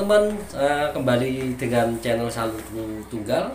teman-teman, kembali dengan channel Saluku Tunggal.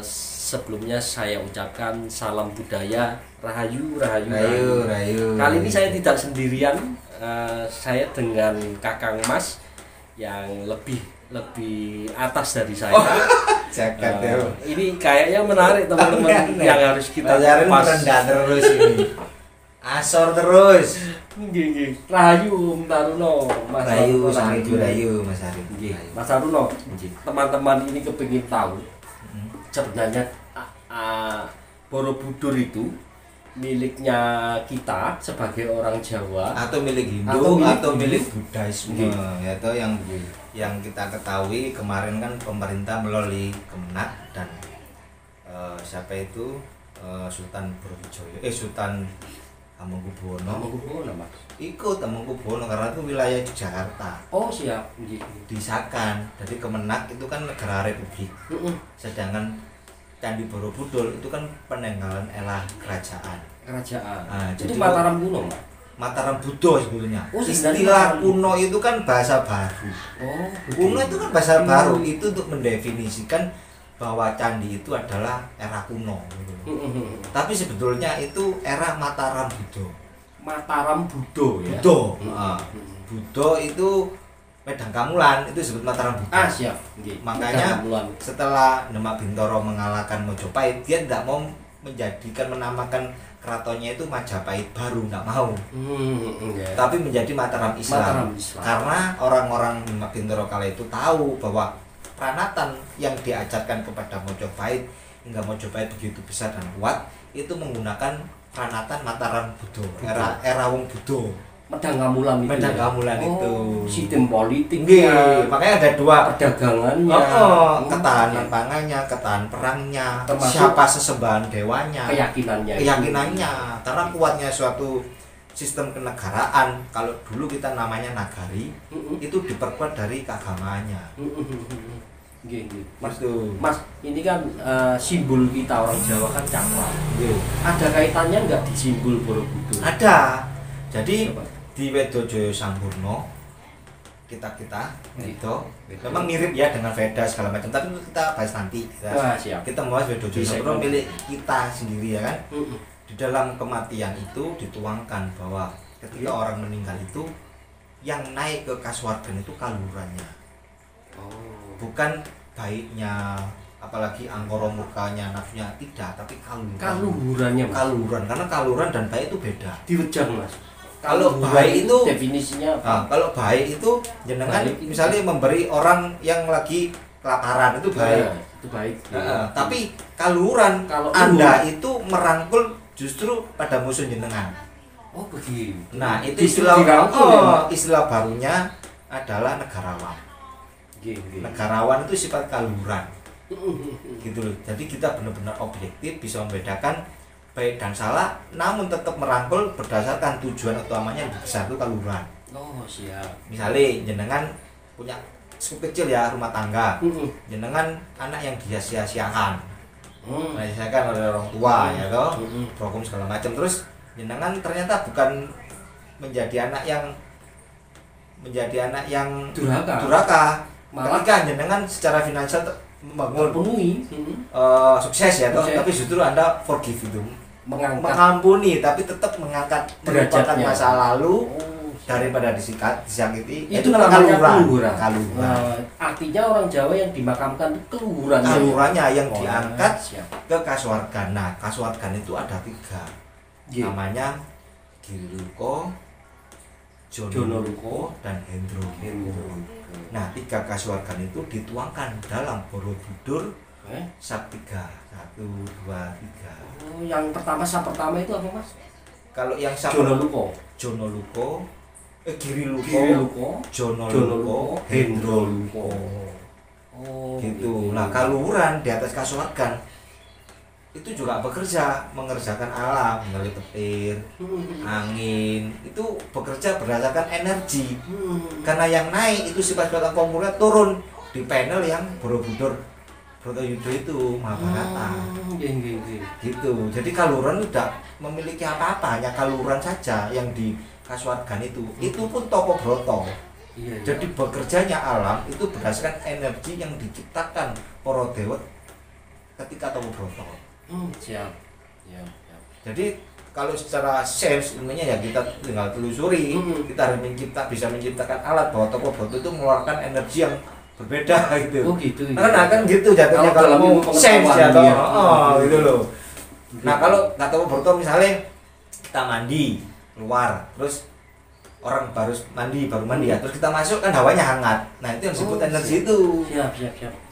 Sebelumnya saya ucapkan salam budaya, rahayu, rahayu, rahayu. Rahayu. Kali ini saya tidak sendirian, saya dengan Kakang Mas yang lebih atas dari saya. Jagat ini kayaknya menarik teman-teman yang harus kita pas terus ini. Asor terus. Nggih. Rahayu Taruno, Mas Rahayu, Rahayu Mas Arif. Nggih. Mas Taruno, teman-teman ini kepingin tahu sebenarnya Borobudur itu miliknya kita sebagai orang Jawa atau milik Hindu atau milik Buddhaisme, yaitu yang kita ketahui kemarin kan pemerintah melalui Kemenak dan siapa itu Sultan Brawijaya, Sultan Hamengkubuwono, Mas. Ikut Hamengkubuwono karena itu wilayah Jakarta. Oh siap, disahkan. Jadi Kemenak itu kan negara republik. Sedangkan Candi Borobudur itu kan peninggalan era kerajaan. Nah, itu Mataram kuno, Mas. Mataram Budo sebetulnya. Oh, istilah kuno itu kan bahasa baru. Oh, kuno itu kan bahasa baru itu untuk mendefinisikan bahwa candi itu adalah era kuno gitu. Tapi sebetulnya itu era Mataram Budo. Mataram Budo ya. Budo. Budo itu Medang Kamulan itu disebut Mataram Budo. Siap. Makanya setelah Demak Bintoro mengalahkan Mojopahit, dia tidak mau menamakan keratonnya itu Majapahit baru, tidak mau. Tapi menjadi Mataram Islam. Karena orang-orang Demak Bintoro kala itu tahu bahwa peranatan yang diajarkan kepada Mojopahit hingga Mojopahit begitu besar dan kuat itu menggunakan peranatan Mataram Budo, era Wong Budo. Medang Kamulan itu. Sistem politik. Makanya ada dua perdagangannya, ketahanan pangannya, ketahanan perangnya, siapa sesembahan dewanya, keyakinannya. Karena kuatnya suatu sistem kenegaraan, kalau dulu kita namanya nagari, itu diperkuat dari keagamaannya. Mas, ini kan simbol kita orang Jawa kan cakram. Ada kaitannya nggak di simbol Borobudur? Ada. Jadi di Wedojoyo Sampurno kita itu memang mirip ya dengan Veda segala macam, tapi itu kita bahas nanti. Kita bahas Wedojoyo Sampurno milik kita sendiri ya kan. Di dalam kematian itu dituangkan bahwa ketika orang meninggal itu yang naik ke kasuwargan itu kalurannya. Bukan baiknya, apalagi angkara murkanya, nafsunya, tidak, tapi kaluran. Karena kaluran dan baik itu beda. Diwejang, Mas. Kalau baik itu definisinya apa? Kalau baik itu jenengan misalnya memberi orang yang lagi kelaparan itu baik. Itu baik. Tapi kaluran kalau Anda itu merangkul justru pada musuh jenengan. Oh begitu. Nah itu istilah barunya adalah negarawan. Negarawan itu sifat kaluran, gitu loh. Jadi kita benar-benar objektif, bisa membedakan baik dan salah, namun tetap merangkul berdasarkan tujuan utamanya yang besar itu kaluran. Oh siap. Misalnya jenengan punya kecil ya rumah tangga, jenengan anak yang sia-siakan, sia-siakan oleh orang tua ya toh, program segala macam. Terus jenengan ternyata bukan menjadi anak yang durhaka. Malah kan jenengan secara finansial membangun sukses ya toh, tapi justru Anda forgive itu mengampuni, tapi tetap mengangkat melupakan masa lalu daripada disakiti. Itu kaluran. Artinya orang Jawa yang dimakamkan itu kalurannya yang diangkat ke kasuwargan. Nah kasuwargan itu ada 3 namanya Giriluko, Jonoloko dan Hendro. Nah 3 kasuwargan itu dituangkan dalam Borobudur sab 3. 1, 2, 3. Yang pertama itu apa Mas? Kalau yang Jonoloko, Giriluko, Jonoloko, Hendroluko. Gitu. Nah kaluran di atas kasuwargan itu juga bekerja mengerjakan alam, melalui petir, angin, itu bekerja berdasarkan energi. Karena yang naik itu sifat-sifat komponennya turun di panel yang Borobudur Bratayuda itu Mahabharata. Gitu. Jadi kaluran tidak memiliki apa-apa, hanya kaluran saja yang di kasuwargan itu. Itu pun Topo Broto. Iya, iya. Jadi bekerjanya alam itu berdasarkan energi yang diciptakan para dewa ketika Topo Broto. Siap. Siap. Jadi kalau secara sains ilmunya ya kita tinggal telusuri, kita harus bisa menciptakan alat bahwa Topo Broto itu mengeluarkan energi yang berbeda gitu. Oh gitu. Karena kan gitu jatuhnya kalau mau sains ya toh. Gitu loh. Nah, kalau nggak Topo Broto misalnya kita mandi keluar, terus orang baru mandi ya, terus kita masuk kan hawanya hangat. Nah, itu yang disebut energi itu. Siap.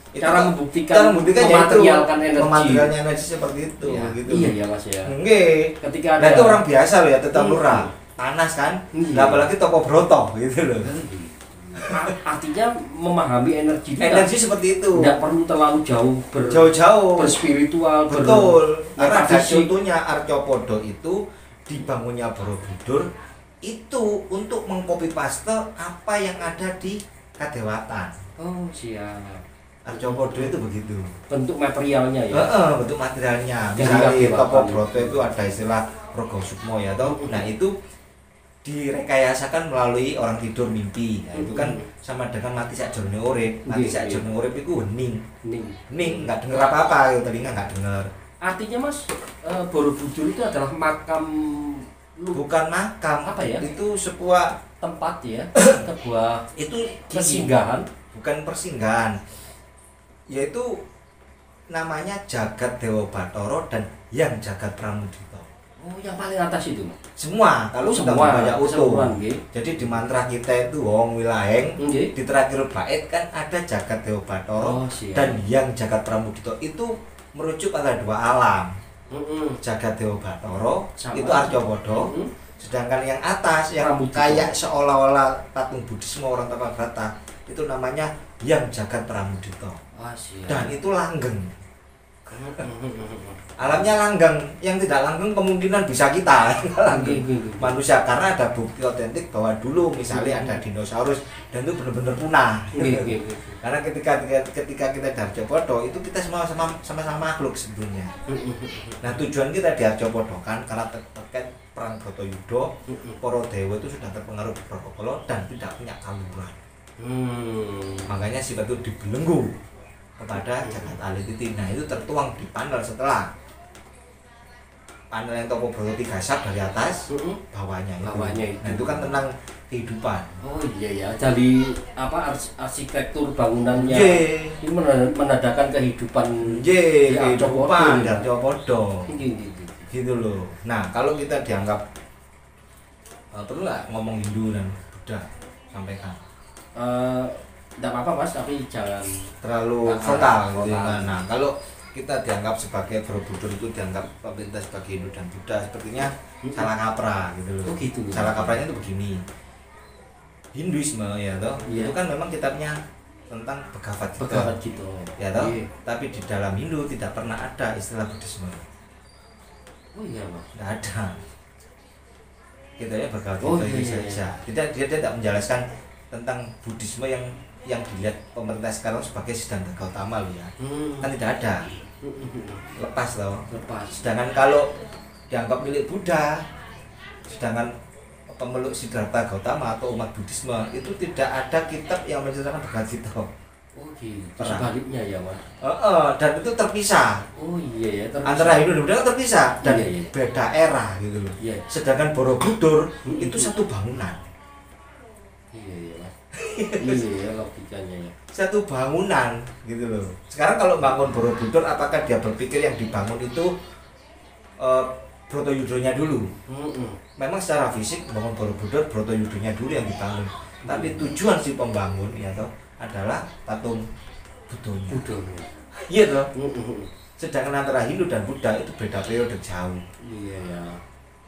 Itu cara membuktikan mematerialkan energi seperti itu ya, gitu. Iya Mas ya. Nggih. Ketika ada nah, itu orang biasa loh ya, tetap lurah. Panas kan? Nah, apalagi Topo Broto gitu loh. Artinya memahami energi seperti itu. Tidak perlu terlalu jauh berspiritual. Betul. Karena ada contohnya Arcopodo itu dibangunnya Borobudur itu untuk mengcopy paste apa yang ada di Kadewatan. Oh, siap. Arcopodo itu begitu. Bentuk materialnya ya. Bentuk materialnya. Misalnya Topo Broto itu ada istilah Rogo Sukmo ya toh. Nah, itu direkayasakan melalui orang tidur mimpi. Nah, itu kan sama dengan mati sakjroning urip. Mati sakjroning urip itu hening. Enggak dengar apa-apa, ya telinga enggak dengar. Artinya Mas, Borobudur itu adalah makam bukan makam, apa ya? Itu sebuah tempat ya, sebuah itu persinggahan, bukan persinggahan. Yaitu namanya Jagat Dewa Bathara dan yang Jagat Pramudita. Oh, yang paling atas itu. Semua, kalau sudah banyak utuh. Jadi di mantra kita itu Wong Wilaheng, di terakhir bait kan ada Jagat Dewa Bathara dan yang Jagat Pramudita itu merujuk pada dua alam. Jagat Dewa Bathara itu Arcopodo, sedangkan yang atas yang kayak seolah-olah patung Buddhisme orang Tapabrata itu namanya yang Jagat Pramudita. Dan itu langgeng. Alamnya langgeng, yang tidak langgeng kemungkinan bisa kita manusia, karena ada bukti otentik bahwa dulu misalnya ada dinosaurus dan itu benar-benar punah. Karena ketika kita di Arcopodo itu kita sama-sama makhluk sebetulnya. Nah, tujuan kita di Arcopodo kan karena terkait perang Bratayuda, para dewa itu sudah terpengaruh beberapa kala dan tidak punya kaluran. Makanya sifat itu dibelenggu kepada Jagat Alititi. Nah, itu tertuang di panel setelah panel yang Topo Broto 3 sak dari atas, bawahnya itu. Nah, itu kan tentang kehidupan. Oh iya ya, jadi apa arsitektur bangunannya ini menandakan kehidupan kehidupan dari Arcopodo. Gitu loh. Nah, kalau kita dianggap perlu nggak ngomong Hindu dan Buddha sampaikan? Tidak apa-apa Mas, tapi jangan terlalu frontal gitu ya. Nah, kalau kita dianggap sebagai Borobudur itu dianggap pemerintah sebagai Hindu dan Buddha, sepertinya salah kaprah gitu loh. Oh gitu. Salah kaprahnya itu begini. Hinduisme ya toh, itu kan memang kitabnya tentang Bhagavad Gita. Ya toh, tapi di dalam Hindu tidak pernah ada istilah Buddhisme. Oh iya Mas. Tidak ada. Kitabnya Bhagavad Gita saja. Dia tidak menjelaskan tentang Buddhisme yang dilihat pemerintah sekarang sebagai Siddhartha Gautama loh ya. Kan tidak ada. Lepas loh. Sedangkan kalau dianggap milik Buddha, sedangkan pemeluk Siddhartha Gautama atau umat Buddhisme itu tidak ada kitab yang menceritakan Bhagavad Gita. Oh gitu. Sebaliknya ya Mas. Dan itu terpisah. Oh iya ya, terpisah. Antara Hindu dan Buddha terpisah dan beda era gitu loh. Sedangkan Borobudur itu satu bangunan. Iya logikanya ya. Satu bangunan gitu loh. Sekarang kalau bangun Borobudur, apakah dia berpikir yang dibangun itu Bratayudanya dulu? Memang secara fisik bangun Borobudur, Bratayudanya dulu yang dibangun. Tapi tujuan si pembangun ya toh adalah patung Buddhanya. Iya toh. Sedangkan antara Hindu dan Buddha itu beda periode jauh. Iya ya.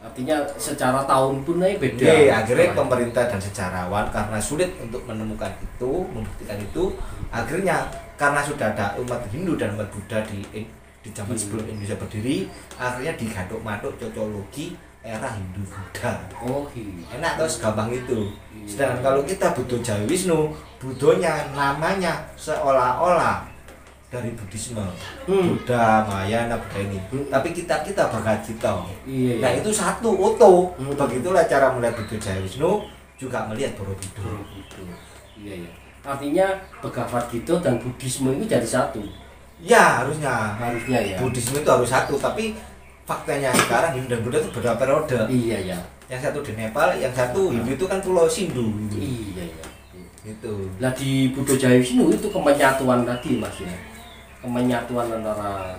Artinya secara tahun pun beda. Akhirnya pemerintah dan sejarawan karena sulit untuk menemukan itu, membuktikan itu, akhirnya karena sudah ada umat Hindu dan umat Buddha di zaman sebelum Indonesia berdiri, akhirnya digaduk-maduk cocologi era Hindu Buddha. Oh iya. Enak tuh, segampang itu. Sedangkan kalau kita Buddha Jawa Wisnu, Buddhanya namanya seolah-olah dari Buddhisme, Buddha, Mahayana, Buddha ini. Tapi kita Bhagavad Gita. Nah, itu satu utuh. Begitulah cara melihat Buddha Jawa Wisnu juga melihat Borobudur. Iya ya. Artinya Bhagavad Gita dan Buddhisme itu jadi satu. Ya harusnya. Harusnya ya. Buddhisme itu harus satu, tapi faktanya sekarang Hindu dan Buddha itu berbeda periode. Iya ya. Yang satu di Nepal, yang satu Hindu itu kan Pulau Sindu. Iya ya. Itu. Nah di Buddha Jaya Wisnu itu kemenyatuan tadi Mas ya. Kemenyatuan antara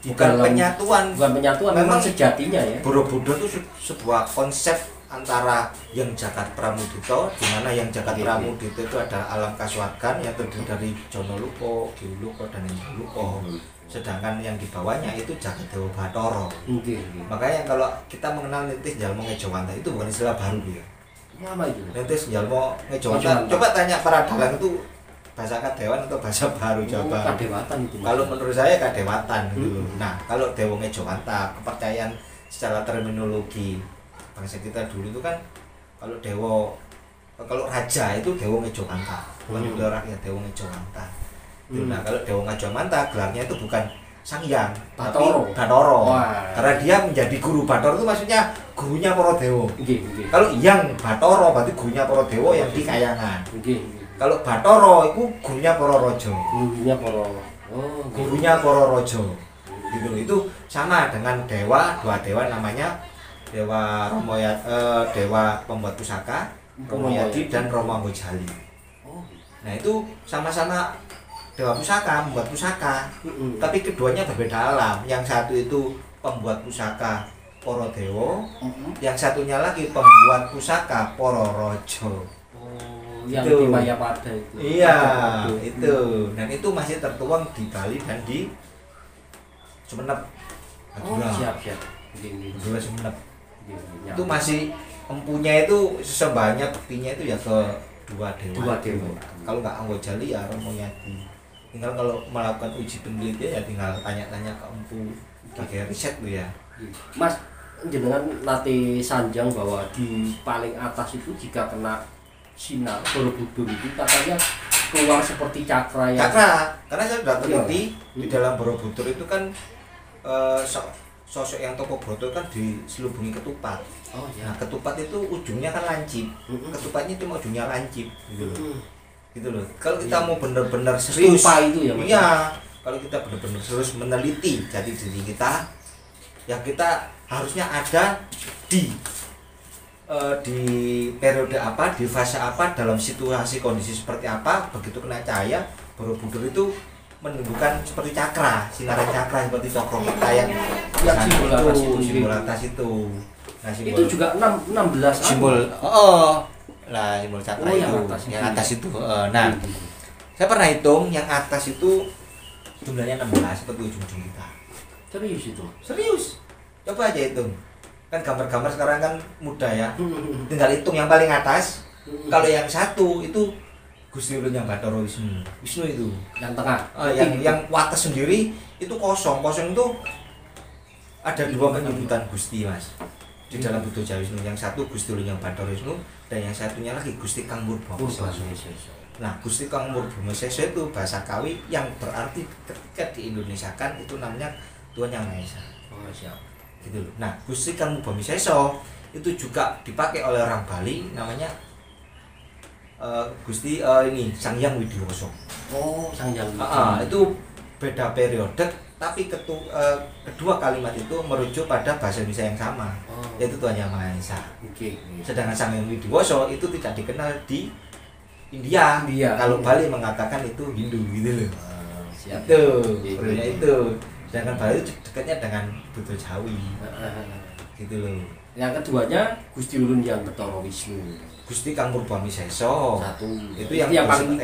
bukan penyatuan, memang sejatinya ya. Borobudur itu sebuah konsep antara yang Jagat Pramudita, di mana yang Jagat Pramudita itu ada alam kasuargan yang terdiri dari Jonolupa, Geolupa dan Indolupa. Sedangkan yang di bawahnya itu Jagat Dewa Bathara. Makanya kalau kita mengenal Nitis Jalmo Ngejowanta itu bukan istilah baru ya. Apa itu? Nitis Jalmo Ngejowanta. Coba tanya para dalang itu bahasa Kadewan atau bahasa baru, coba. Kadewatan itu. Kalau menurut saya Kadewatan gitu. Nah, kalau Dewa Ngejowanta, kepercayaan secara terminologi bangsa kita dulu itu kan kalau raja itu Dewa Ngejowanta, bukan rakyat Dewa Ngejowanta. Nah, kalau Dewa Ngejowanta gelarnya itu bukan Sang Hyang, tapi Bathara. Karena dia menjadi guru. Bathara itu maksudnya gurunya para dewa. Kalau Hyang Bathara berarti gurunya para dewa yang di Kayangan. Kalau Bathara itu gurunya para raja. Gurunya para raja. Gitu loh. Itu sama dengan dua dewa namanya Dewa Dewa Pembuat Pusaka, Romayadi dan Rama Gojali. Nah, itu sama-sama Dewa Pusaka, membuat pusaka. Tapi keduanya berbeda alam. Yang satu itu pembuat pusaka para dewa, yang satunya lagi pembuat pusaka para raja. Yang di Mayapada itu. Iya, itu. Dan itu masih tertuang di Bali dan di Sumenep. Siap. Dua Sumenep. Itu masih empunya itu sebanyak buktinya itu ya ke dua dewa. Kalau nggak Anggojali ya Romayadi. Tinggal kalau melakukan uji penelitian ya tinggal tanya-tanya ke empu pakai riset tuh ya. Mas, jenengan nate sanjang bahwa di paling atas itu jika kena sinar Borobudur itu katanya keluar seperti cakra yang karena saya sudah teliti di dalam Borobudur itu kan sosok yang tokoh Broto kan diselubungi ketupat. Nah, ketupat itu ujungnya kan lancip. Ketupatnya cuma ujungnya lancip gitu loh. Gitu loh. Kalau kita mau benar-benar serius itu ya, iya, kalau kita benar-benar serius meneliti jati diri kita, ya kita harusnya ada di periode apa, di fase apa, dalam situasi kondisi seperti apa. Begitu kena cahaya, Borobudur itu menunjukkan seperti cakra, sinaran cakra seperti cokro kita yang simbol atas itu. Nah, itu juga 16 simbol lah, simbol cakra yang atas itu. Nah, saya pernah hitung yang atas itu jumlahnya 16 seperti ujung-ujung kita. Serius itu? Serius. Coba aja hitung. Kan gambar-gambar sekarang kan mudah ya. Tinggal hitung yang paling atas. Kalau yang satu itu Gusti Ulun yang Bathara Wisnu itu yang tengah. Yang wates sendiri itu kosong itu ada dua penyebutan Gusti, Mas, di dalam Buddha Jaya Wisnu. Yang satu Gusti Ulun yang Bathara Wisnu dan yang satunya lagi Gusti Kang Murbama Sesa. Nah, Gusti Kang Murbama Sesa itu bahasa Kawi yang berarti ketika di Indonesia kan itu namanya Tuhan Yang Maha Esa. Siap. Gitu loh. Nah, Gusti Kang Murbama Sesa itu juga dipakai oleh orang Bali namanya Gusti ini Sang Hyang Widiwasa. Sang Hyang Widiwasa. Itu beda periode, tapi kedua kalimat itu merujuk pada bahasa Indonesia yang sama, yaitu Tuhan Yang Maha Esa. Sedangkan Sang Hyang Widiwasa itu tidak dikenal di India. Kalau Bali mengatakan itu Hindu gitu loh. Itu. Sedangkan Bali itu dekatnya dengan Buddha Jawi. Gitu loh. Yang keduanya Gusti Ulun yang Bathara Wisnu. Gusti Kang Murbama Sesa. Itu yang paling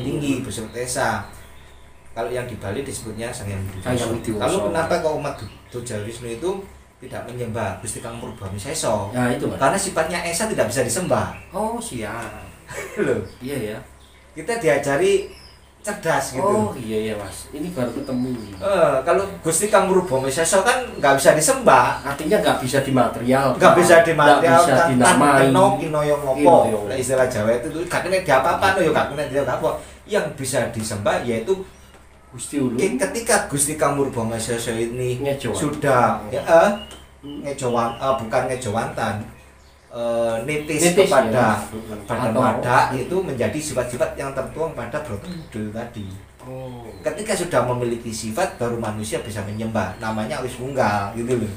tinggi, bersifat esa. Kalau yang di Bali disebutnya Sang Hyang Widiwasa. Lalu kenapa kok umat Buddha Jaya Wisnu itu tidak menyembah Gusti Kang Murbama Sesa? Ya itu, Mas. Karena sifatnya esa tidak bisa disembah. Siap. Loh. Iya ya. Kita diajari cerdas gitu. Iya Mas. Ini baru ketemu. Kalau Gusti Kang Murbama Sesa kan nggak bisa disembah. Artinya nggak bisa dimaterial. Nggak bisa dimaterial. Nggak bisa dinamai. Kinoyo ngopo. Istilah Jawa itu gak kena diapa-apa no, gak kena apa. Yang bisa disembah yaitu Gusti Ulun. Ketika Gusti Kang Murbama Sesa ini Ngejowan. sudah bukan ngejowantan. nitis kepada badan wadah itu menjadi sifat-sifat yang tertuang pada Borobudur tadi. Ketika sudah memiliki sifat baru manusia bisa menyembah, namanya wis tunggal gitu loh.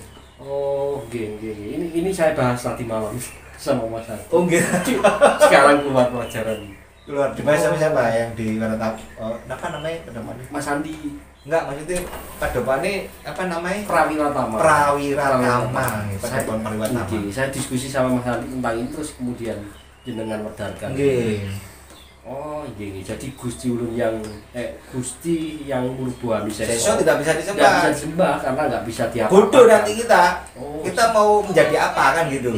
Ini saya bahas nanti malam sama Mas Andi. Sekarang keluar pelajaran. Keluar dibahas sama siapa yang di mana apa namanya pedomannya? Mas Andi. Enggak, maksudnya pedomannya apa namanya? Prawiratama. Prawiratama. Saya diskusi sama Mas Andi tentang itu terus kemudian jenengan medarkan. Jadi Gusti Ulun Gusti yang Murba Seso tidak bisa disembah. Tidak bisa disembah karena nggak bisa diapa-apakan. Bodoh nanti kita mau menjadi apa kan gitu.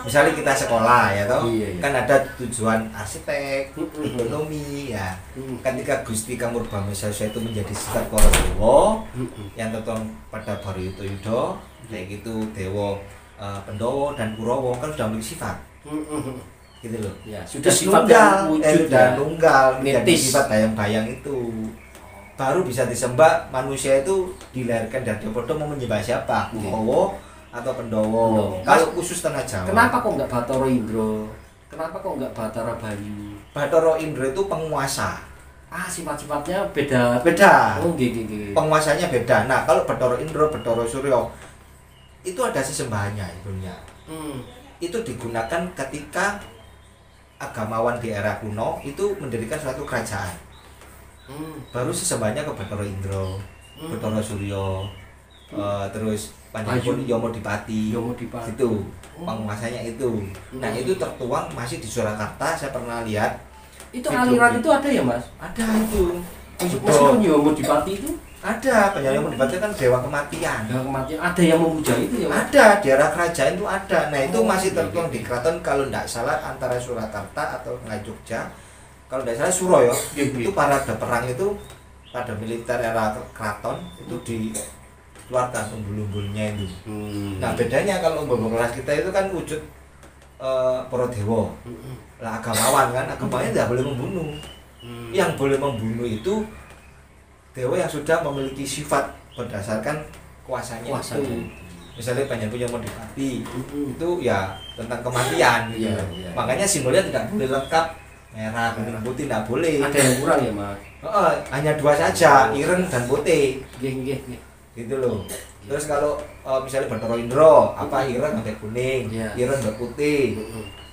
Misalnya kita sekolah ya toh, kan ada tujuan arsitek, ekonomi ya. Ketika Gusti Kang Murba Seso itu menjadi sifat para dewa yang tertuang pada Baritoyuda, kayak gitu dewa Pandhawa dan Kurawa kan sudah memiliki sifat. Gitu loh. Ya, sudah sifat yang wujud dan tunggal menjadi sifat bayang-bayang itu. Baru bisa disembah, manusia itu dilahirkan dari Podo mau menyembah siapa? Kurawa atau Pandhawa. Kalau khusus tanah Jawa. Kenapa kok enggak Bathara Indra? Kenapa kok enggak Bathara Bayu? Bathara Indra itu penguasa. Sifat-sifatnya beda. Penguasanya beda. Nah, kalau Bathara Indra, Bathara Surya itu ada sesembahannya ibunya. Itu digunakan ketika agamawan di era kuno itu mendirikan suatu kerajaan. Baru sesembahnya ke Bathara Indra, Bathara Surya, terus panjenengan Yomodipati. Itu penguasanya itu. Nah, itu tertuang masih di Surakarta, saya pernah lihat. Itu aliran itu ada ya, Mas? Ada itu. Meskipun Yomodipati itu ada, penyanyi Yomodipati kan dewa kematian. Ada yang memuja itu ya, Mas? Ada, di era kerajaan itu ada. Nah, itu masih tertuang di keraton kalau tidak salah antara Surakarta atau Jogja. Kalau tidak salah Suro ya. Itu parade perang itu pada militer era keraton itu dikeluarkan umbul-umbulnya itu. Nah, bedanya kalau umbul kelas kita itu kan wujud para dewa. Lah agamawan kan, agamanya tidak boleh membunuh. Yang boleh membunuh itu dewa yang sudah memiliki sifat berdasarkan kuasanya itu. Misalnya panjenengan Yomodipati itu ya tentang kematian gitu. Makanya simbolnya tidak boleh lengkap merah, kuning, putih, tidak boleh. Ada yang kurang ya, Mas? Hanya dua saja, ireng dan putih. Gitu loh. Terus kalau misalnya Bathara Indra, apa ireng sampai kuning, ireng sampai putih,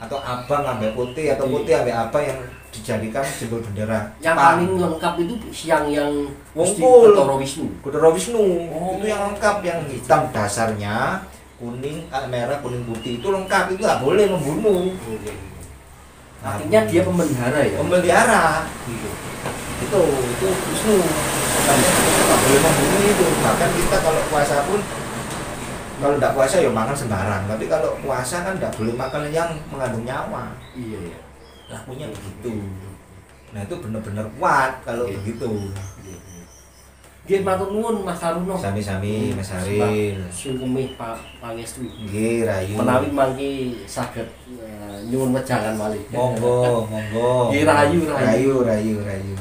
atau abang sampai putih, atau putih sampai apa yang dijadikan simbol bendera. Yang paling lengkap itu yang Wungkul Bathara Wisnu. Itu yang lengkap, yang hitam dasarnya, kuning, merah, kuning, putih itu lengkap, itu nggak boleh membunuh. Artinya dia pemelihara ya? Pemelihara. Itu Wisnu. Makanya kita nggak boleh membunuh itu. Bahkan kita kalau puasa pun kalau tidak puasa ya makan sembarang. Tapi kalau puasa kan tidak boleh makan yang mengandung nyawa. Iya. Lakunya begitu. Nah, itu benar-benar kuat kalau begitu. Nggih, matur nuwun Mas Taruno. Sami-sami Mas Aril. Sungkemih Pangestu. Nggih, rayu. Menawi mangki saged nyuwun wejangan malih. Monggo. Nggih, rayu. Rayu.